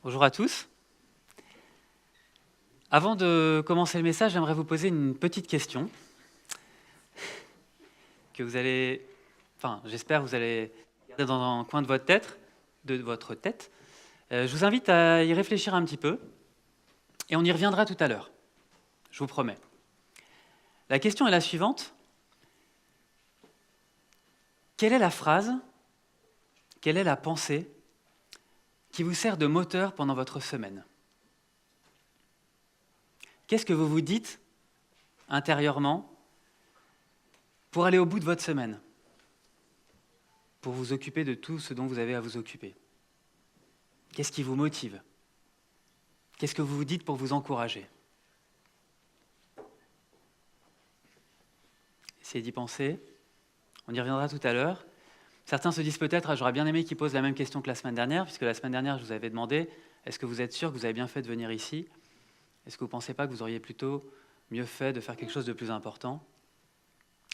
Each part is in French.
Bonjour à tous. Avant de commencer le message, j'aimerais vous poser une petite question que vous allez, j'espère que vous allez garder dans un coin de votre tête. Je vous invite à y réfléchir un petit peu et on y reviendra tout à l'heure, je vous promets. La question est la suivante. Quelle est la phrase, quelle est la pensée qui vous sert de moteur pendant votre semaine ? Qu'est-ce que vous vous dites intérieurement pour aller au bout de votre semaine, pour vous occuper de tout ce dont vous avez à vous occuper? Qu'est-ce qui vous motive? Qu'est-ce que vous vous dites pour vous encourager? Essayez d'y penser. On y reviendra tout à l'heure. Certains se disent peut-être, j'aurais bien aimé qu'ils posent la même question que la semaine dernière, puisque la semaine dernière, je vous avais demandé, est-ce que vous êtes sûr que vous avez bien fait de venir ici? Est-ce que vous ne pensez pas que vous auriez plutôt mieux fait de faire quelque chose de plus important?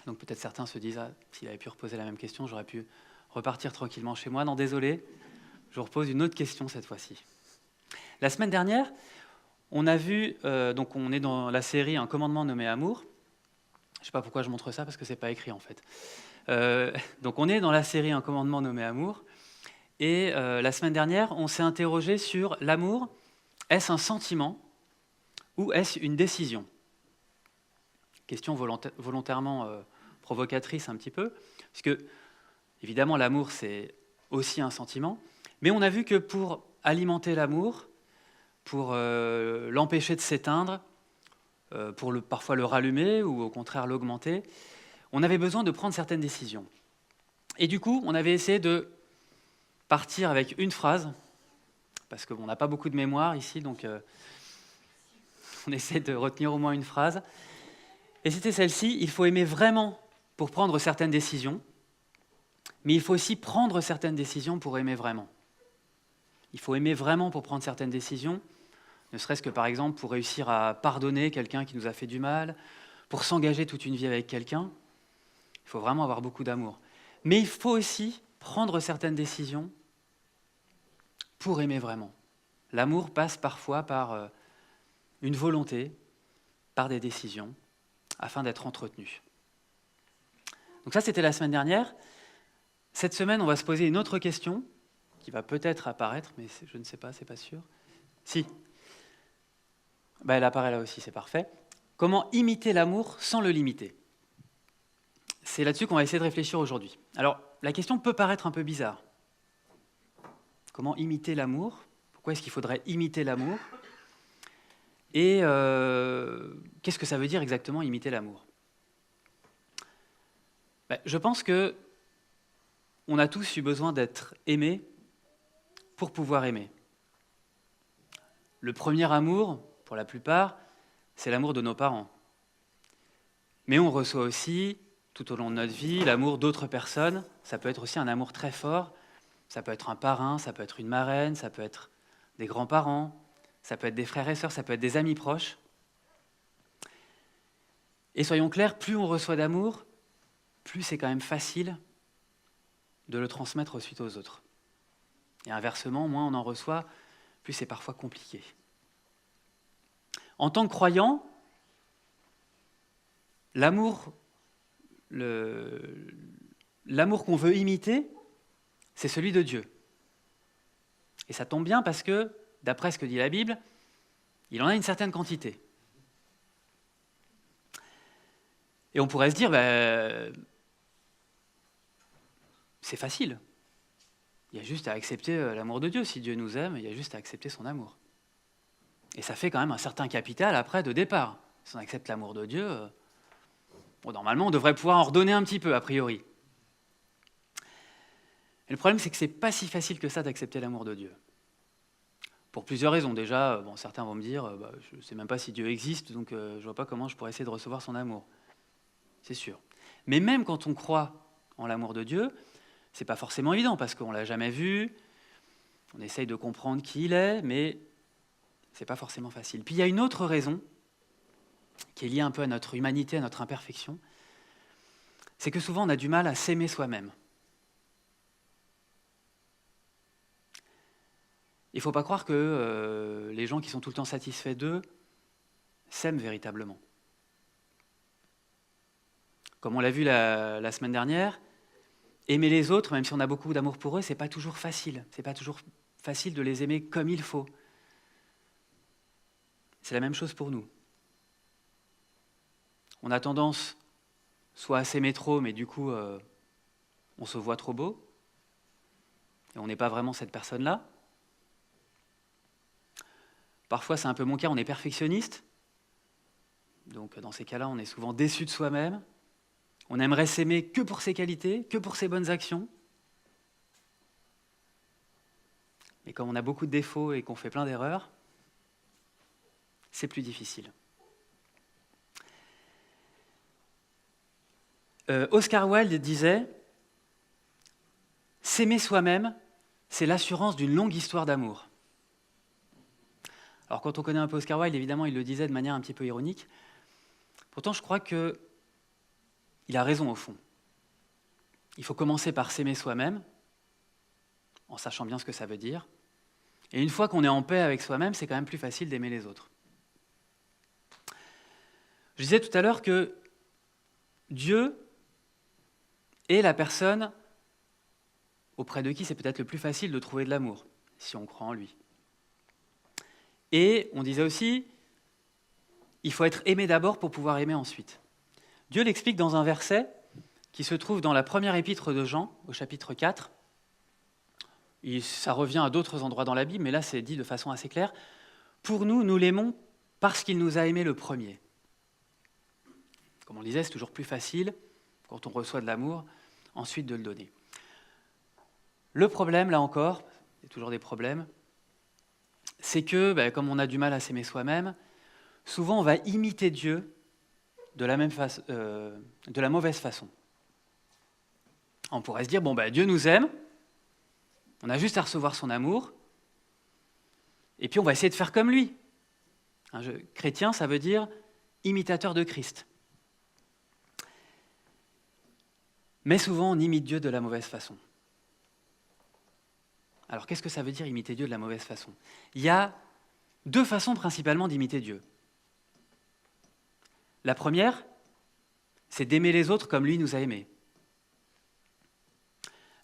Donc peut-être certains se disent, s'il avait pu reposer la même question, j'aurais pu repartir tranquillement chez moi. Non, désolé, je vous repose une autre question cette fois-ci. La semaine dernière, on a vu, donc on est dans la série Un commandement nommé Amour. Je ne sais pas pourquoi je montre ça, parce que ce n'est pas écrit en fait. Donc on est dans la série Un commandement nommé Amour. Et la semaine dernière, on s'est interrogé sur l'amour. Est-ce un sentiment ou est-ce une décision? Question volontairement provocatrice un petit peu, puisque évidemment l'amour c'est aussi un sentiment, mais on a vu que pour alimenter l'amour, pour l'empêcher de s'éteindre, pour parfois le rallumer ou au contraire l'augmenter, on avait besoin de prendre certaines décisions. Et du coup, on avait essayé de partir avec une phrase, parce qu'on n'a pas beaucoup de mémoire ici, donc on essaie de retenir au moins une phrase. Et c'était celle-ci: il faut aimer vraiment pour prendre certaines décisions, mais il faut aussi prendre certaines décisions pour aimer vraiment. Il faut aimer vraiment pour prendre certaines décisions, ne serait-ce que par exemple pour réussir à pardonner quelqu'un qui nous a fait du mal, pour s'engager toute une vie avec quelqu'un. Il faut vraiment avoir beaucoup d'amour. Mais il faut aussi prendre certaines décisions pour aimer vraiment. L'amour passe parfois par une volonté, par des décisions, afin d'être entretenu. Donc ça, c'était la semaine dernière. Cette semaine, on va se poser une autre question, qui va peut-être apparaître, mais je ne sais pas, c'est pas sûr. Si. Elle apparaît là aussi, c'est parfait. Comment imiter l'amour sans le limiter? C'est là-dessus qu'on va essayer de réfléchir aujourd'hui. Alors, la question peut paraître un peu bizarre. Comment imiter l'amour? Pourquoi est-ce qu'il faudrait imiter l'amour? Et qu'est-ce que ça veut dire exactement imiter l'amour? Je pense que on a tous eu besoin d'être aimés pour pouvoir aimer. Le premier amour, pour la plupart, c'est l'amour de nos parents. Mais on reçoit aussi, tout au long de notre vie, l'amour d'autres personnes. Ça peut être aussi un amour très fort. Ça peut être un parrain, ça peut être une marraine, ça peut être des grands-parents, ça peut être des frères et sœurs, ça peut être des amis proches. Et soyons clairs, plus on reçoit d'amour, plus c'est quand même facile de le transmettre ensuite aux autres. Et inversement, moins on en reçoit, plus c'est parfois compliqué. En tant que croyant, l'amour qu'on veut imiter, c'est celui de Dieu. Et ça tombe bien parce que, d'après ce que dit la Bible, il en a une certaine quantité. Et on pourrait se dire, c'est facile. Il y a juste à accepter l'amour de Dieu. Si Dieu nous aime, il y a juste à accepter son amour. Et ça fait quand même un certain capital après de départ. Si on accepte l'amour de Dieu, normalement on devrait pouvoir en redonner un petit peu, a priori. Et le problème, c'est que c'est pas si facile que ça d'accepter l'amour de Dieu. Pour plusieurs raisons. Déjà, certains vont me dire, je ne sais même pas si Dieu existe, donc je ne vois pas comment je pourrais essayer de recevoir son amour. C'est sûr. Mais même quand on croit en l'amour de Dieu, c'est pas forcément évident, parce qu'on ne l'a jamais vu, on essaye de comprendre qui il est, mais c'est pas forcément facile. Puis il y a une autre raison, qui est liée un peu à notre humanité, à notre imperfection, c'est que souvent on a du mal à s'aimer soi-même. Il ne faut pas croire que les gens qui sont tout le temps satisfaits d'eux s'aiment véritablement. Comme on l'a vu la semaine dernière, aimer les autres, même si on a beaucoup d'amour pour eux, c'est pas toujours facile. C'est pas toujours facile de les aimer comme il faut. C'est la même chose pour nous. On a tendance soit à s'aimer trop, mais du coup, on se voit trop beau, et on n'est pas vraiment cette personne-là. Parfois, c'est un peu mon cas, on est perfectionniste. Donc, dans ces cas-là, on est souvent déçu de soi-même. On aimerait s'aimer que pour ses qualités, que pour ses bonnes actions. Mais comme on a beaucoup de défauts et qu'on fait plein d'erreurs, c'est plus difficile. Oscar Wilde disait « S'aimer soi-même, c'est l'assurance d'une longue histoire d'amour. » Alors quand on connaît un peu Oscar Wilde, évidemment, il le disait de manière un petit peu ironique. Pourtant, je crois qu'il a raison au fond. Il faut commencer par s'aimer soi-même, en sachant bien ce que ça veut dire. Et une fois qu'on est en paix avec soi-même, c'est quand même plus facile d'aimer les autres. Je disais tout à l'heure que Dieu est la personne auprès de qui c'est peut-être le plus facile de trouver de l'amour, si on croit en lui. Et on disait aussi, il faut être aimé d'abord pour pouvoir aimer ensuite. Dieu l'explique dans un verset qui se trouve dans la première épître de Jean, au chapitre 4. Ça revient à d'autres endroits dans la Bible, mais là c'est dit de façon assez claire. Pour nous, nous l'aimons parce qu'il nous a aimés le premier. Comme on le disait, c'est toujours plus facile, quand on reçoit de l'amour, ensuite de le donner. Le problème, là encore, il y a toujours des problèmes, c'est que, comme on a du mal à s'aimer soi-même, souvent on va imiter Dieu de la mauvaise façon. On pourrait se dire, Dieu nous aime, on a juste à recevoir son amour, et puis on va essayer de faire comme lui. Chrétien, ça veut dire imitateur de Christ. Mais souvent, on imite Dieu de la mauvaise façon. Alors, qu'est-ce que ça veut dire imiter Dieu de la mauvaise façon ? Il y a deux façons principalement d'imiter Dieu. La première, c'est d'aimer les autres comme lui nous a aimés.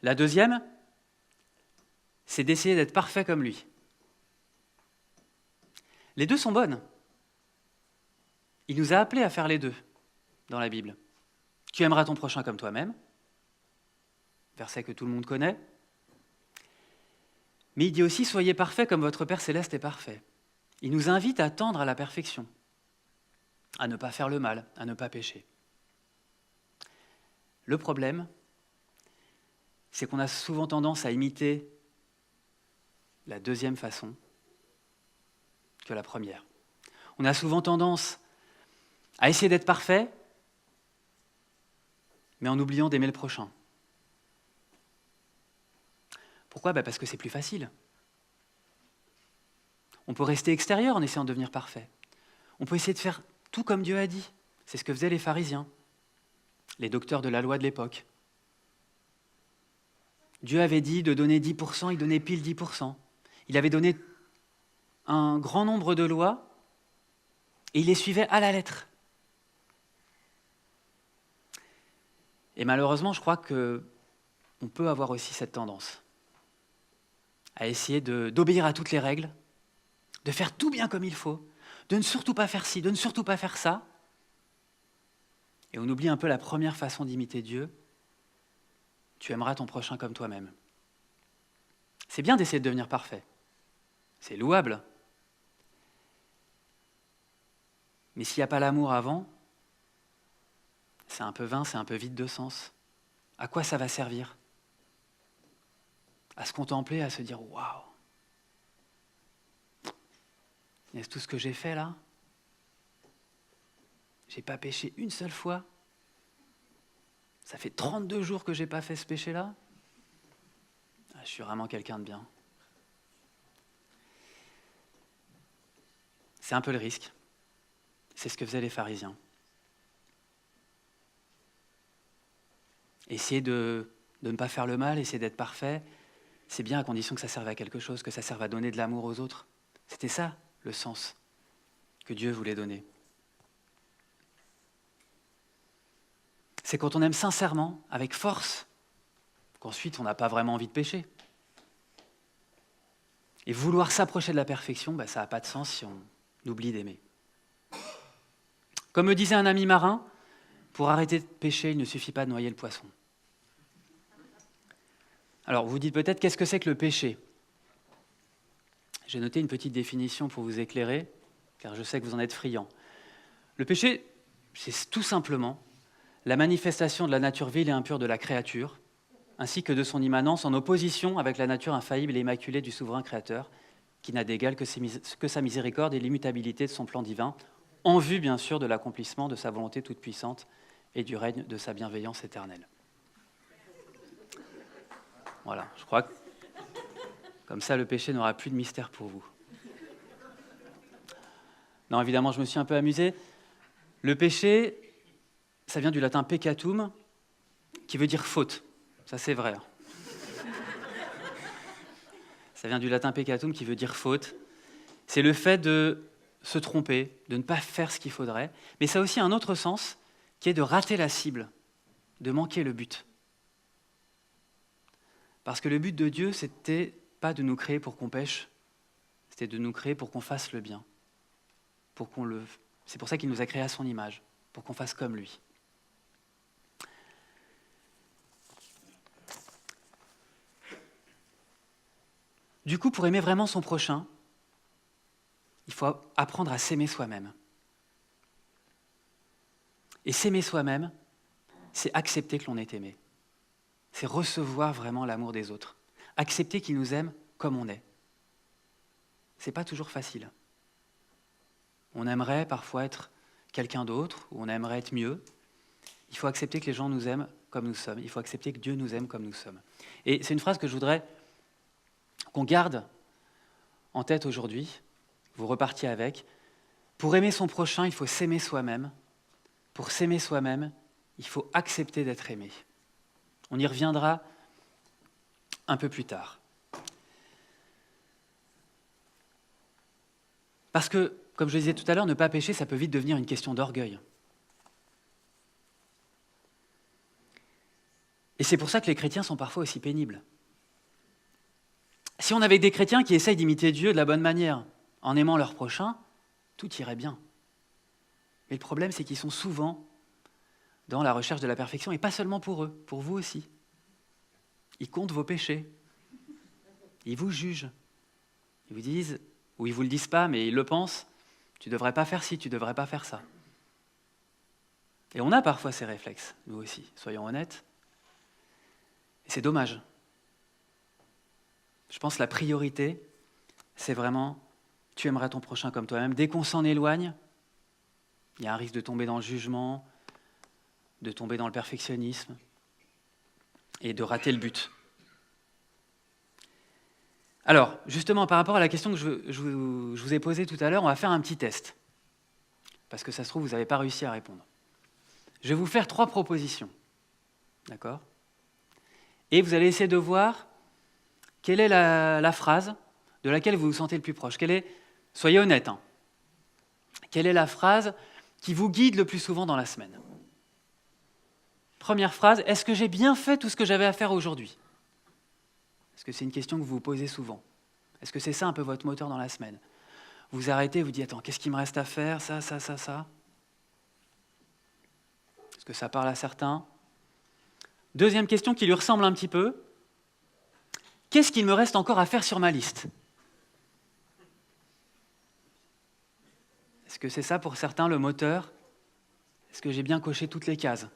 La deuxième, c'est d'essayer d'être parfait comme lui. Les deux sont bonnes. Il nous a appelés à faire les deux dans la Bible. Tu aimeras ton prochain comme toi-même, verset que tout le monde connaît. Mais il dit aussi, soyez parfaits comme votre Père Céleste est parfait. Il nous invite à tendre à la perfection, à ne pas faire le mal, à ne pas pécher. Le problème, c'est qu'on a souvent tendance à imiter la deuxième façon que la première. On a souvent tendance à essayer d'être parfait, mais en oubliant d'aimer le prochain. Pourquoi ? Parce que c'est plus facile. On peut rester extérieur en essayant de devenir parfait. On peut essayer de faire tout comme Dieu a dit. C'est ce que faisaient les pharisiens, les docteurs de la loi de l'époque. Dieu avait dit de donner 10%, il donnait pile 10%. Il avait donné un grand nombre de lois et il les suivait à la lettre. Et malheureusement, je crois qu'on peut avoir aussi cette tendance à essayer d'obéir à toutes les règles, de faire tout bien comme il faut, de ne surtout pas faire ci, de ne surtout pas faire ça. Et on oublie un peu la première façon d'imiter Dieu. Tu aimeras ton prochain comme toi-même. C'est bien d'essayer de devenir parfait. C'est louable. Mais s'il n'y a pas l'amour avant, c'est un peu vain, c'est un peu vide de sens. À quoi ça va servir ? À se contempler, à se dire « Waouh ! Est-ce tout ce que j'ai fait là ? J'ai pas péché une seule fois ? Ça fait 32 jours que j'ai pas fait ce péché-là ? Je suis vraiment quelqu'un de bien. » C'est un peu le risque. C'est ce que faisaient les pharisiens. Essayer de ne pas faire le mal, essayer d'être parfait, c'est bien à condition que ça serve à quelque chose, que ça serve à donner de l'amour aux autres. C'était ça, le sens que Dieu voulait donner. C'est quand on aime sincèrement, avec force, qu'ensuite on n'a pas vraiment envie de pécher. Et vouloir s'approcher de la perfection, ça n'a pas de sens si on oublie d'aimer. Comme me disait un ami marin, pour arrêter de pécher, il ne suffit pas de noyer le poisson. Alors, vous vous dites peut-être, qu'est-ce que c'est que le péché ? J'ai noté une petite définition pour vous éclairer, car je sais que vous en êtes friands. Le péché, c'est tout simplement la manifestation de la nature vile et impure de la créature, ainsi que de son immanence en opposition avec la nature infaillible et immaculée du souverain créateur, qui n'a d'égal que sa miséricorde et l'immutabilité de son plan divin, en vue, bien sûr, de l'accomplissement de sa volonté toute puissante et du règne de sa bienveillance éternelle. Voilà, je crois que comme ça, le péché n'aura plus de mystère pour vous. Non, évidemment, je me suis un peu amusé. Le péché, ça vient du latin peccatum, qui veut dire faute. Ça, c'est vrai. Ça vient du latin peccatum, qui veut dire faute. C'est le fait de se tromper, de ne pas faire ce qu'il faudrait. Mais ça a aussi un autre sens, qui est de rater la cible, de manquer le but. Parce que le but de Dieu, c'était pas de nous créer pour qu'on pêche, c'était de nous créer pour qu'on fasse le bien. C'est pour ça qu'il nous a créés à son image, pour qu'on fasse comme lui. Du coup, pour aimer vraiment son prochain, il faut apprendre à s'aimer soi-même. Et s'aimer soi-même, c'est accepter que l'on est aimé. C'est recevoir vraiment l'amour des autres. Accepter qu'ils nous aiment comme on est. C'est pas toujours facile. On aimerait parfois être quelqu'un d'autre, ou on aimerait être mieux. Il faut accepter que les gens nous aiment comme nous sommes. Il faut accepter que Dieu nous aime comme nous sommes. Et c'est une phrase que je voudrais qu'on garde en tête aujourd'hui. Vous repartiez avec. Pour aimer son prochain, il faut s'aimer soi-même. Pour s'aimer soi-même, il faut accepter d'être aimé. On y reviendra un peu plus tard. Parce que, comme je le disais tout à l'heure, ne pas pécher, ça peut vite devenir une question d'orgueil. Et c'est pour ça que les chrétiens sont parfois aussi pénibles. Si on avait des chrétiens qui essayent d'imiter Dieu de la bonne manière, en aimant leur prochain, tout irait bien. Mais le problème, c'est qu'ils sont souvent dans la recherche de la perfection, et pas seulement pour eux, pour vous aussi. Ils comptent vos péchés. Ils vous jugent. Ils vous disent, ou ils ne vous le disent pas, mais ils le pensent, tu ne devrais pas faire ci, tu ne devrais pas faire ça. Et on a parfois ces réflexes, nous aussi, soyons honnêtes. Et c'est dommage. Je pense que la priorité, c'est vraiment, tu aimeras ton prochain comme toi-même. Dès qu'on s'en éloigne, il y a un risque de tomber dans le jugement, de tomber dans le perfectionnisme et de rater le but. Alors, justement, par rapport à la question que je vous ai posée tout à l'heure, on va faire un petit test. Parce que ça se trouve, vous n'avez pas réussi à répondre. Je vais vous faire 3 propositions. D'accord ? Et vous allez essayer de voir quelle est la phrase de laquelle vous vous sentez le plus proche. Soyez honnête, hein. Quelle est la phrase qui vous guide le plus souvent dans la semaine ? Première phrase, est-ce que j'ai bien fait tout ce que j'avais à faire aujourd'hui ? Est-ce que c'est une question que vous vous posez souvent ? Est-ce que c'est ça un peu votre moteur dans la semaine ? Vous vous arrêtez, vous dites, attends, qu'est-ce qu'il me reste à faire ? Ça. Est-ce que ça parle à certains ? Deuxième question qui lui ressemble un petit peu. Qu'est-ce qu'il me reste encore à faire sur ma liste ? Est-ce que c'est ça pour certains le moteur ? Est-ce que j'ai bien coché toutes les cases ?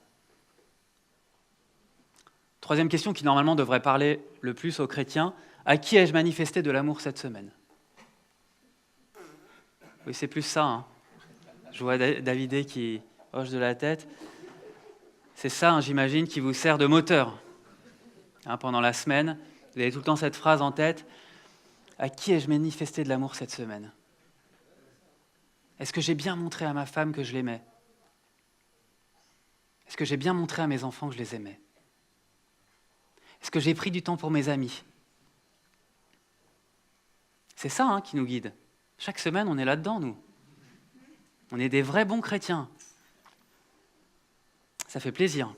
Troisième question qui normalement devrait parler le plus aux chrétiens. À qui ai-je manifesté de l'amour cette semaine ? Oui, c'est plus ça. Hein. Je vois Davidé qui hoche de la tête. C'est ça, hein, j'imagine, qui vous sert de moteur. Hein, pendant la semaine, vous avez tout le temps cette phrase en tête. À qui ai-je manifesté de l'amour cette semaine ? Est-ce que j'ai bien montré à ma femme que je l'aimais ? Est-ce que j'ai bien montré à mes enfants que je les aimais ? Est-ce que j'ai pris du temps pour mes amis ? C'est ça qui nous guide. Chaque semaine, on est là-dedans, nous. On est des vrais bons chrétiens. Ça fait plaisir.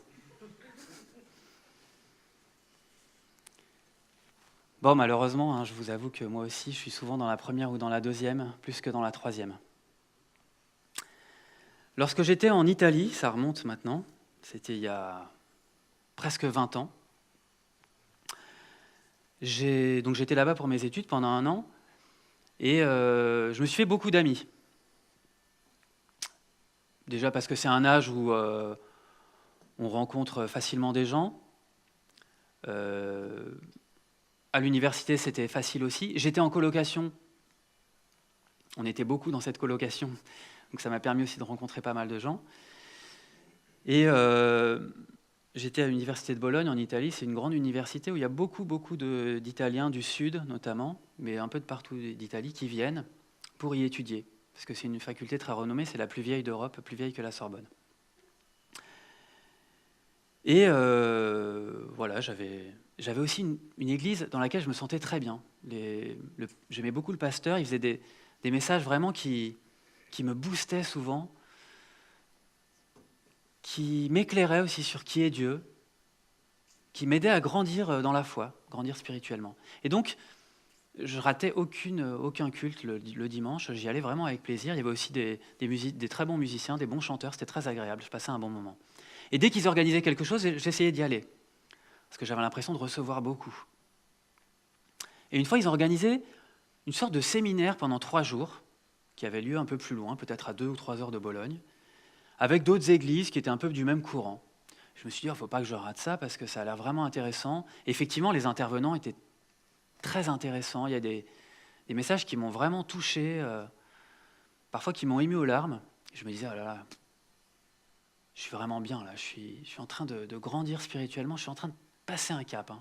Bon, malheureusement, je vous avoue que moi aussi, je suis souvent dans la première ou dans la deuxième, plus que dans la troisième. Lorsque j'étais en Italie, ça remonte maintenant, c'était il y a presque 20 ans, donc j'étais là-bas pour mes études pendant 1 an, et je me suis fait beaucoup d'amis. Déjà parce que c'est un âge où on rencontre facilement des gens. À l'université, c'était facile aussi. J'étais en colocation. On était beaucoup dans cette colocation. Donc ça m'a permis aussi de rencontrer pas mal de gens. Et j'étais à l'université de Bologne en Italie. C'est une grande université où il y a beaucoup d'Italiens du Sud notamment, mais un peu de partout d'Italie qui viennent pour y étudier. Parce que c'est une faculté très renommée, c'est la plus vieille d'Europe, plus vieille que la Sorbonne. Et voilà, j'avais aussi une église dans laquelle je me sentais très bien. J'aimais beaucoup le pasteur, il faisait des messages vraiment qui me boostaient souvent, qui m'éclairaient aussi sur qui est Dieu, qui m'aidaient à grandir dans la foi, grandir spirituellement. Et donc, je ratais aucun culte le dimanche, j'y allais vraiment avec plaisir. Il y avait aussi des très bons musiciens, des bons chanteurs, c'était très agréable, je passais un bon moment. Et dès qu'ils organisaient quelque chose, j'essayais d'y aller, parce que j'avais l'impression de recevoir beaucoup. Et une fois, ils ont organisé une sorte de séminaire pendant 3 jours, qui avait lieu un peu plus loin, peut-être à 2 ou 3 heures de Bologne, avec d'autres églises qui étaient un peu du même courant. Je me suis dit, il ne faut pas que je rate ça, parce que ça a l'air vraiment intéressant. Et effectivement, les intervenants étaient très intéressants. Il y a des messages qui m'ont vraiment touché, parfois qui m'ont ému aux larmes. Je me disais, oh là là, je suis vraiment bien là, je suis en train de grandir spirituellement, je suis en train de passer un cap.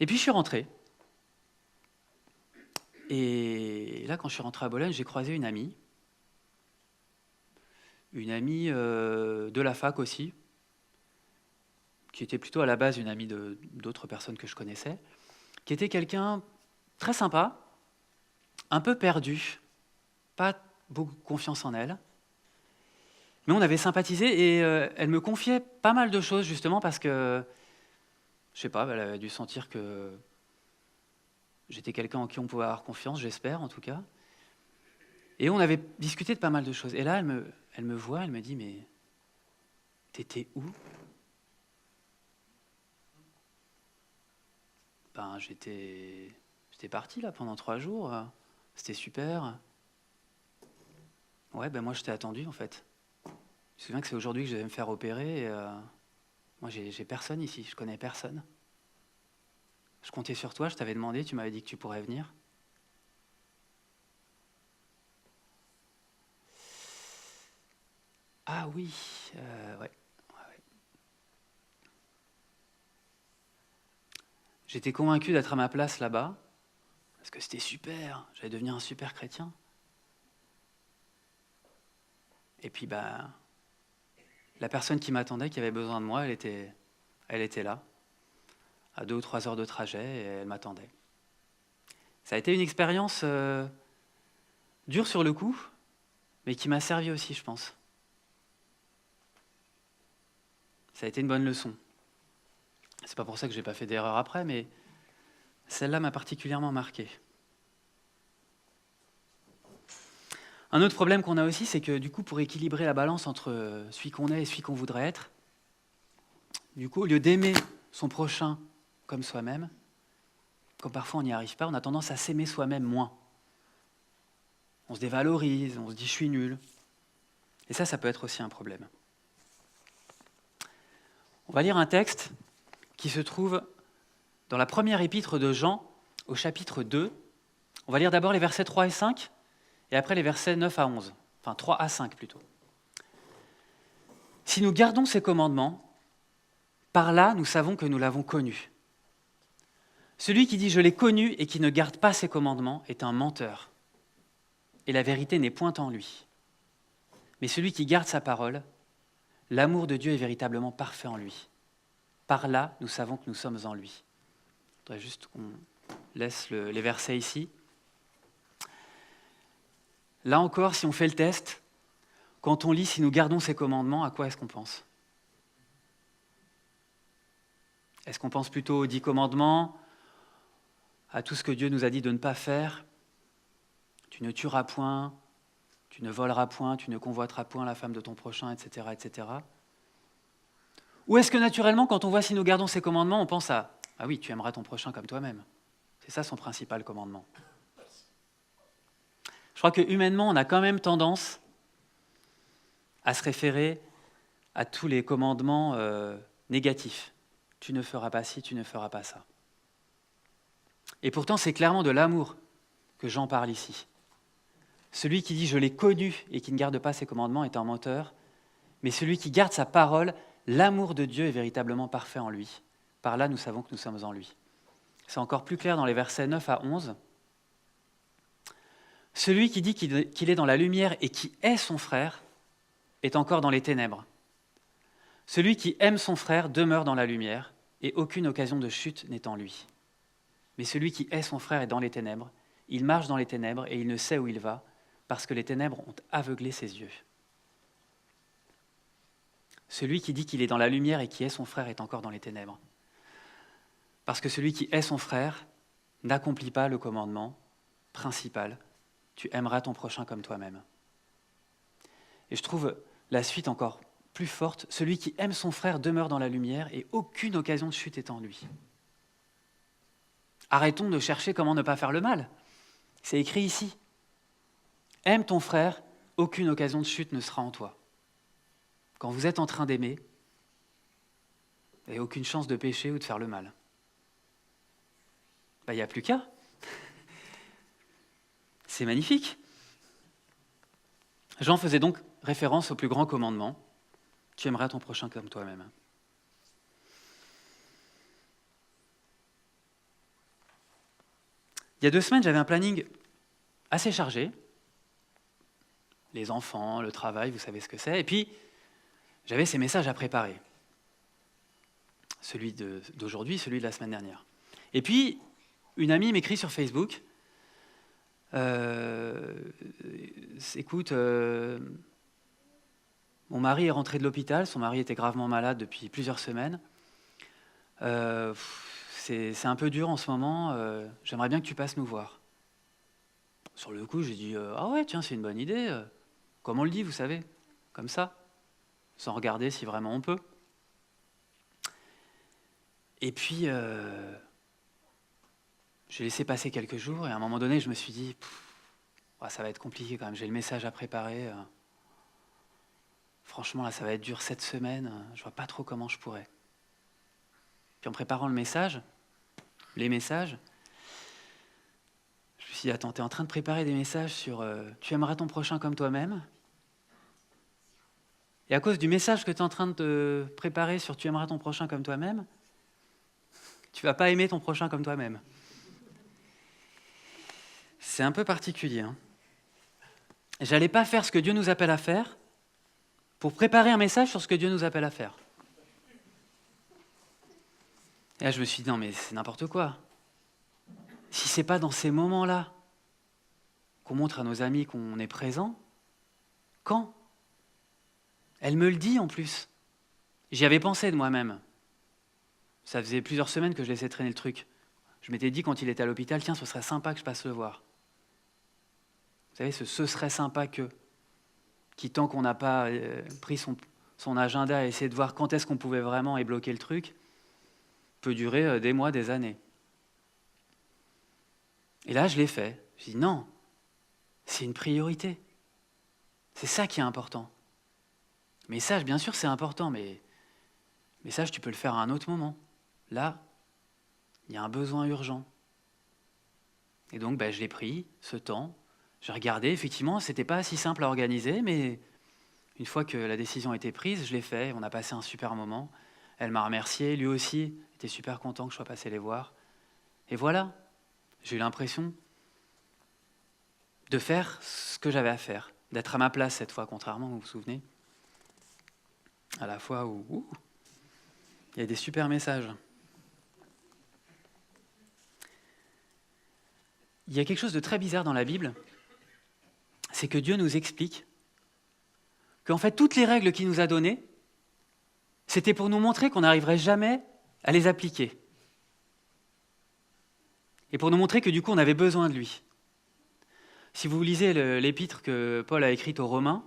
Et puis je suis rentré. Et là, quand je suis rentré à Bologne, j'ai croisé une amie de la fac aussi, qui était plutôt à la base une amie d'autres personnes que je connaissais, qui était quelqu'un très sympa, un peu perdu, pas beaucoup de confiance en elle. Mais on avait sympathisé et elle me confiait pas mal de choses justement parce que, je sais pas, elle avait dû sentir que j'étais quelqu'un en qui on pouvait avoir confiance, j'espère en tout cas. Et on avait discuté de pas mal de choses. Et là, elle me voit, elle me dit, mais t'étais où? Ben, j'étais parti là pendant 3 jours, c'était super. Ouais, ben moi je t'ai attendu en fait. Je me souviens que c'est aujourd'hui que je vais me faire opérer. Et, moi, j'ai personne ici, je connais personne. Je comptais sur toi, je t'avais demandé, tu m'avais dit que tu pourrais venir. Ah oui, ouais. J'étais convaincu d'être à ma place là-bas, parce que c'était super, j'allais devenir un super chrétien. Et puis, bah, la personne qui m'attendait, qui avait besoin de moi, elle était là, à 2 ou 3 heures de trajet, et elle m'attendait. Ça a été une expérience dure sur le coup, mais qui m'a servi aussi, je pense. Ça a été une bonne leçon. C'est pas pour ça que j'ai pas fait d'erreur après, mais celle-là m'a particulièrement marqué. Un autre problème qu'on a aussi, c'est que du coup, pour équilibrer la balance entre celui qu'on est et celui qu'on voudrait être, du coup, au lieu d'aimer son prochain comme soi-même, comme parfois on n'y arrive pas, on a tendance à s'aimer soi-même moins. On se dévalorise, on se dit « je suis nul ». Et ça peut être aussi un problème. On va lire un texte qui se trouve dans la première épître de Jean, au chapitre 2. On va lire d'abord les versets 3 et 5, et après les versets 9 à 11. Enfin, 3 à 5 plutôt. « Si nous gardons ses commandements, par là nous savons que nous l'avons connu. Celui qui dit « je l'ai connu » et qui ne garde pas ses commandements est un menteur. Et la vérité n'est point en lui. Mais celui qui garde sa parole, l'amour de Dieu est véritablement parfait en lui. Par là, nous savons que nous sommes en lui. Je voudrais juste qu'on laisse les versets ici. Là encore, si on fait le test, quand on lit « Si nous gardons ses commandements », à quoi est-ce qu'on pense ? Est-ce qu'on pense plutôt aux 10 commandements, à tout ce que Dieu nous a dit de ne pas faire ? Tu ne tueras point, tu ne voleras point, tu ne convoiteras point la femme de ton prochain, etc., etc. Ou est-ce que naturellement, quand on voit « Si nous gardons ses commandements », on pense à « Ah oui, tu aimeras ton prochain comme toi-même ». C'est ça son principal commandement. Je crois que humainement, on a quand même tendance à se référer à tous les commandements négatifs. Tu ne feras pas ci, tu ne feras pas ça. Et pourtant, c'est clairement de l'amour que Jean parle ici. Celui qui dit « je l'ai connu » et qui ne garde pas ses commandements est un menteur, mais celui qui garde sa parole, l'amour de Dieu est véritablement parfait en lui. Par là, nous savons que nous sommes en lui. C'est encore plus clair dans les versets 9 à 11. Celui qui dit qu'il est dans la lumière et qui est son frère est encore dans les ténèbres. Celui qui aime son frère demeure dans la lumière et aucune occasion de chute n'est en lui. Mais celui qui est son frère est dans les ténèbres, il marche dans les ténèbres et il ne sait où il va parce que les ténèbres ont aveuglé ses yeux. Celui qui dit qu'il est dans la lumière et qui est son frère est encore dans les ténèbres. Parce que celui qui est son frère n'accomplit pas le commandement principal. Tu aimeras ton prochain comme toi-même. Et je trouve la suite encore plus forte. Celui qui aime son frère demeure dans la lumière et aucune occasion de chute est en lui. Arrêtons de chercher comment ne pas faire le mal. C'est écrit ici. Aime ton frère, aucune occasion de chute ne sera en toi. Quand vous êtes en train d'aimer, il n'y a aucune chance de pécher ou de faire le mal. Il n'y a plus qu'à. C'est magnifique. Jean faisait donc référence au plus grand commandement. Tu aimeras ton prochain comme toi-même. Il y a 2 semaines, j'avais un planning assez chargé. Les enfants, le travail, vous savez ce que c'est. Et puis, j'avais ces messages à préparer. Celui d'aujourd'hui, celui de la semaine dernière. Et puis, une amie m'écrit sur Facebook. Écoute, mon mari est rentré de l'hôpital. Son mari était gravement malade depuis plusieurs semaines. C'est un peu dur en ce moment. J'aimerais bien que tu passes nous voir. Sur le coup, j'ai dit ah ouais, tiens, c'est une bonne idée. Comme on le dit, vous savez, comme ça, sans regarder si vraiment on peut. Et puis, j'ai laissé passer quelques jours et à un moment donné, je me suis dit, ça va être compliqué quand même, j'ai le message à préparer. Franchement, là, ça va être dur cette semaine, je vois pas trop comment je pourrais. Puis en préparant les messages, je me suis dit, attends, tu es en train de préparer des messages sur tu aimeras ton prochain comme toi-même. Et à cause du message que tu es en train de te préparer sur tu aimeras ton prochain comme toi-même, tu vas pas aimer ton prochain comme toi-même. C'est un peu particulier. J'allais pas faire ce que Dieu nous appelle à faire pour préparer un message sur ce que Dieu nous appelle à faire. Et là, je me suis dit, non, mais c'est n'importe quoi. Si c'est pas dans ces moments-là qu'on montre à nos amis qu'on est présent, quand ? Elle me le dit en plus. J'y avais pensé de moi-même. Ça faisait plusieurs semaines que je laissais traîner le truc. Je m'étais dit quand il était à l'hôpital, tiens, ce serait sympa que je passe le voir. Vous savez, ce serait sympa que, qui tant qu'on n'a pas pris son agenda et essayé de voir quand est-ce qu'on pouvait vraiment bloquer le truc, peut durer des mois, des années. Et là, je l'ai fait. Je dis non, c'est une priorité. C'est ça qui est important. Message, bien sûr, c'est important, mais message, tu peux le faire à un autre moment. Là, il y a un besoin urgent. Et donc, je l'ai pris, ce temps. J'ai regardé, effectivement, ce n'était pas si simple à organiser, mais une fois que la décision a été prise, je l'ai fait. On a passé un super moment. Elle m'a remercié, lui aussi était super content que je sois passé les voir. Et voilà, j'ai eu l'impression de faire ce que j'avais à faire, d'être à ma place cette fois, contrairement, vous vous souvenez, à la fois où il y a des super messages. il y a quelque chose de très bizarre dans la Bible, c'est que Dieu nous explique qu'en fait, toutes les règles qu'il nous a données, c'était pour nous montrer qu'on n'arriverait jamais à les appliquer. Et pour nous montrer que du coup, on avait besoin de lui. Si vous lisez l'épître que Paul a écrite aux Romains,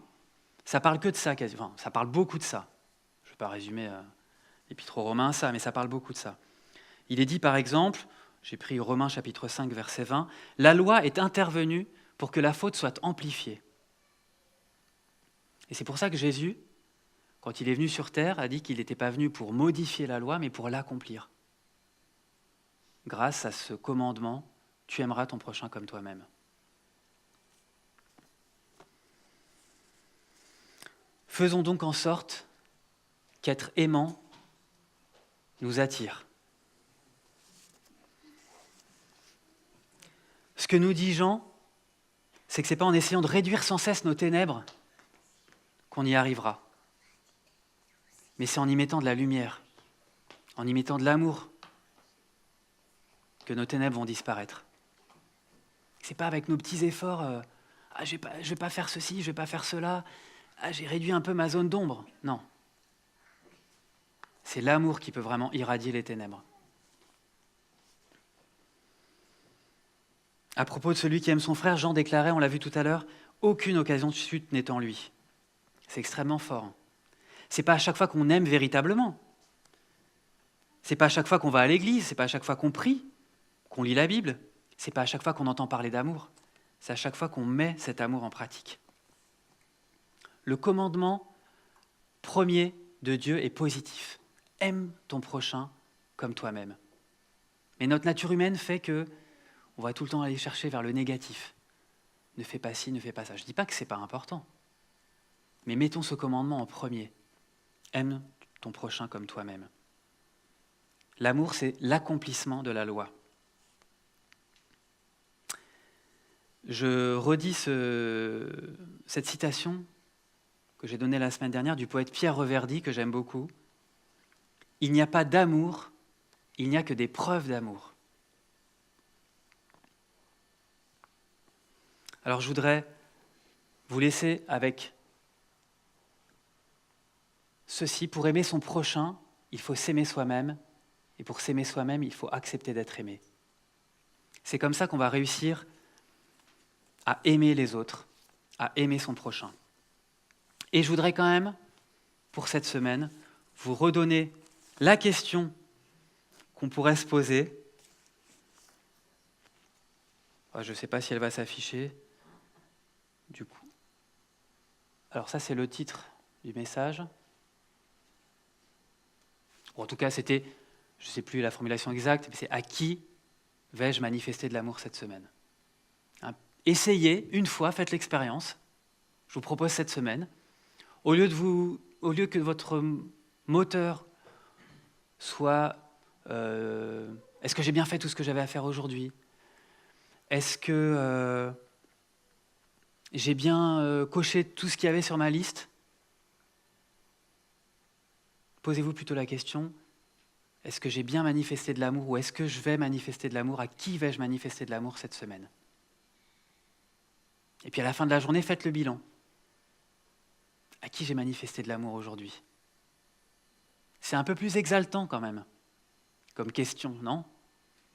ça parle que de ça, quasiment. Enfin, ça parle beaucoup de ça. Je ne vais pas résumer l'épître aux Romains à ça, mais ça parle beaucoup de ça. Il est dit par exemple, j'ai pris Romains chapitre 5, verset 20, « La loi est intervenue pour que la faute soit amplifiée. » Et c'est pour ça que Jésus, quand il est venu sur terre, a dit qu'il n'était pas venu pour modifier la loi, mais pour l'accomplir. Grâce à ce commandement, tu aimeras ton prochain comme toi-même. Faisons donc en sorte qu'être aimant nous attire. Ce que nous dit Jean, c'est que ce n'est pas en essayant de réduire sans cesse nos ténèbres qu'on y arrivera. Mais c'est en y mettant de la lumière, en y mettant de l'amour, que nos ténèbres vont disparaître. Ce n'est pas avec nos petits efforts, je ne vais pas faire ceci, je ne vais pas faire cela, j'ai réduit un peu ma zone d'ombre. Non. C'est l'amour qui peut vraiment irradier les ténèbres. À propos de celui qui aime son frère, Jean déclarait, on l'a vu tout à l'heure, aucune occasion de chute n'est en lui. C'est extrêmement fort. C'est pas à chaque fois qu'on aime véritablement. C'est pas à chaque fois qu'on va à l'église, c'est pas à chaque fois qu'on prie, qu'on lit la Bible, c'est pas à chaque fois qu'on entend parler d'amour, c'est à chaque fois qu'on met cet amour en pratique. Le commandement premier de Dieu est positif. Aime ton prochain comme toi-même. Mais notre nature humaine fait que on va tout le temps aller chercher vers le négatif. Ne fais pas ci, ne fais pas ça. Je ne dis pas que ce n'est pas important. Mais mettons ce commandement en premier. Aime ton prochain comme toi-même. L'amour, c'est l'accomplissement de la loi. Je redis cette citation que j'ai donnée la semaine dernière du poète Pierre Reverdy, que j'aime beaucoup. « Il n'y a pas d'amour, il n'y a que des preuves d'amour. » Alors je voudrais vous laisser avec ceci. Pour aimer son prochain, il faut s'aimer soi-même. Et pour s'aimer soi-même, il faut accepter d'être aimé. C'est comme ça qu'on va réussir à aimer les autres, à aimer son prochain. Et je voudrais quand même, pour cette semaine, vous redonner la question qu'on pourrait se poser. Je ne sais pas si elle va s'afficher. Du coup. Alors ça, c'est le titre du message. En tout cas, c'était, je ne sais plus la formulation exacte, mais c'est « À qui vais-je manifester de l'amour cette semaine ?» Essayez, une fois, faites l'expérience. Je vous propose cette semaine. Au lieu que votre moteur soit est-ce que j'ai bien fait tout ce que j'avais à faire aujourd'hui ? Est-ce que j'ai bien coché tout ce qu'il y avait sur ma liste ? Posez-vous plutôt la question, est-ce que j'ai bien manifesté de l'amour ou est-ce que je vais manifester de l'amour ? À qui vais-je manifester de l'amour cette semaine ? Et puis à la fin de la journée, faites le bilan. À qui j'ai manifesté de l'amour aujourd'hui ? C'est un peu plus exaltant quand même, comme question, non ?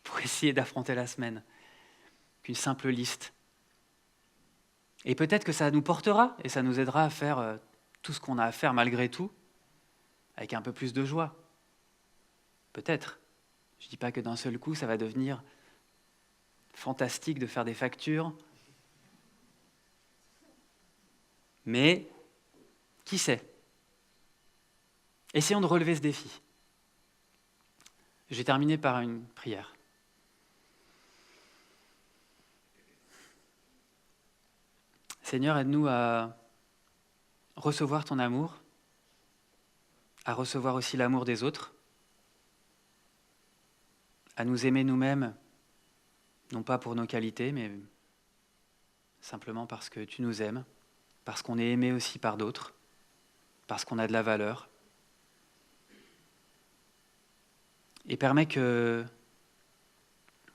Pour essayer d'affronter la semaine, qu'une simple liste. Et peut-être que ça nous portera et ça nous aidera à faire tout ce qu'on a à faire malgré tout, avec un peu plus de joie. Peut-être. Je ne dis pas que d'un seul coup, ça va devenir fantastique de faire des factures. Mais, qui sait ? Essayons de relever ce défi. Je vais terminer par une prière. Seigneur, aide-nous à recevoir ton amour, à recevoir aussi l'amour des autres, à nous aimer nous-mêmes, non pas pour nos qualités, mais simplement parce que tu nous aimes, parce qu'on est aimé aussi par d'autres, parce qu'on a de la valeur. Et permets que,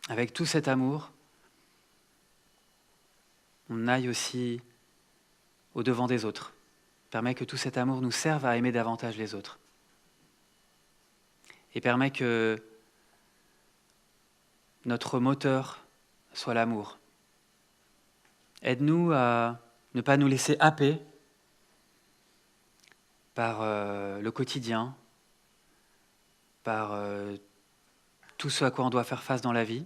avec tout cet amour, on aille aussi au-devant des autres. Permets que tout cet amour nous serve à aimer davantage les autres. Et permets que notre moteur soit l'amour. Aide-nous à ne pas nous laisser happer par le quotidien, par tout ce à quoi on doit faire face dans la vie.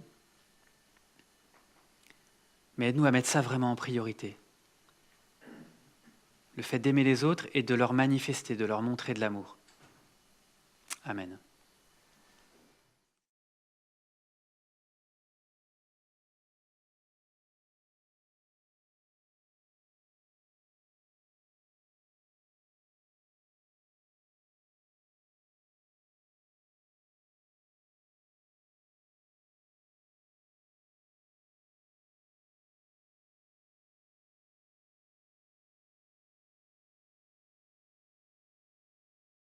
Mais aide-nous à mettre ça vraiment en priorité. Le fait d'aimer les autres et de leur manifester, de leur montrer de l'amour. Amen.